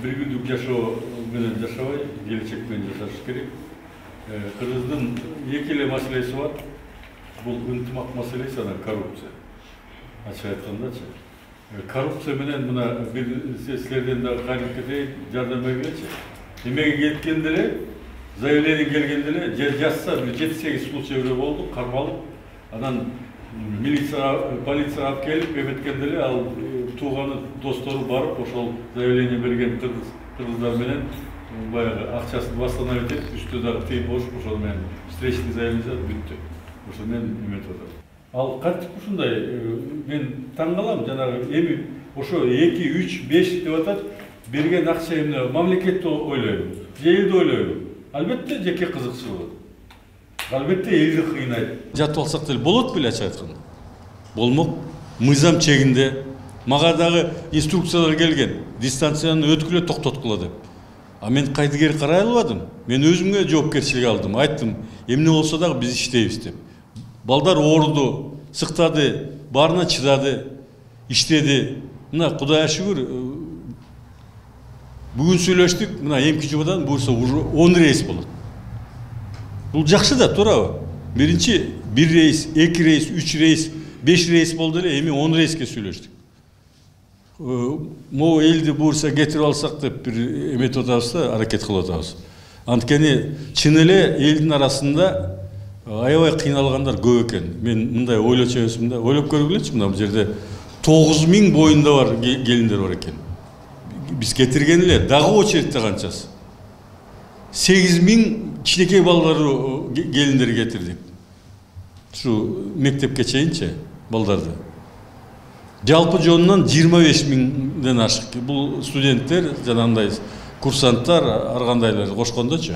bir günlük жашоо менен жашабай, келечек менен жашаш керек. Кыргыздын эки эле маселеси бар. Бул ынтымак маселеси, анан коррупция. Ачык айткандачы. Коррупция менен мына бир силерден да кайрылып кетейин, жардам бергилечи. Эмеге кеткенде эле, заявление келгенде эле жазса бир 7-8 случай болду, кармалып, анан милиция, полиция алып келип, эметкенде эле ал тууганы, достору барып, ошол заявление берген кыргыздар менен баягы акчасын восстановить этип, үстү дагы тыйып болуп, ошол менен встречный заявление бүттү. Ошол менен эметип атат. Ал кантип ушундай, мен таң калам, жанагы эми ошо 2, 3, 5 деп атат, берген акча эмне мамлекетти ойлойбу, элди ойлойбу. Албетте жеке кызыкчылык. Албетте элди кыйнайт. Жатып алсак деле болот беле, ачык айтканда. Болмок, мыйзам чегинде. Мага дагы инструкциялар келген, дистанцияны өткүлө токтоткула деп. А мен кайдыгер карай албадым. Мен өзүмө жоопкерчилик алдым. Айттым, эмне болсо дагы биз иштейбиз деп. Балдар ооруду, сыктады, баарына чыдады, иштеди. Мына Кудайга шүгүр, бүгүн сүйлөштүк, мына эмки жубадан буюрса уже 10 рейс болот. Бул жакшы да, туурабы? Биринчи 1 рейс, 2 рейс, 3 рейс, 5 рейс болду эле, эми 10 рейске сүйлөштүк. Могу элди буюрса кетирип алсак деп бир эметип атабыз да, аракет кылып атабыз. Анткени чын эле элдин арасында аябай кыйналгандар көп экен. Мен мындай ойлочу эмесмин да, ойлоп көргүлөчү, мына бул жерде 9000 боюнда бар келиндер бар экен. Биз кетирген эле дагы очередте канчасы. 8000 кичинекей балдары келиндер кетирдик. Şu мектепке чейинчи балдарды. Жалпы жонунан 25.000ден ашык. Бул студенттер, жанагындай курсанттар, ар кандайлар кошкондочу.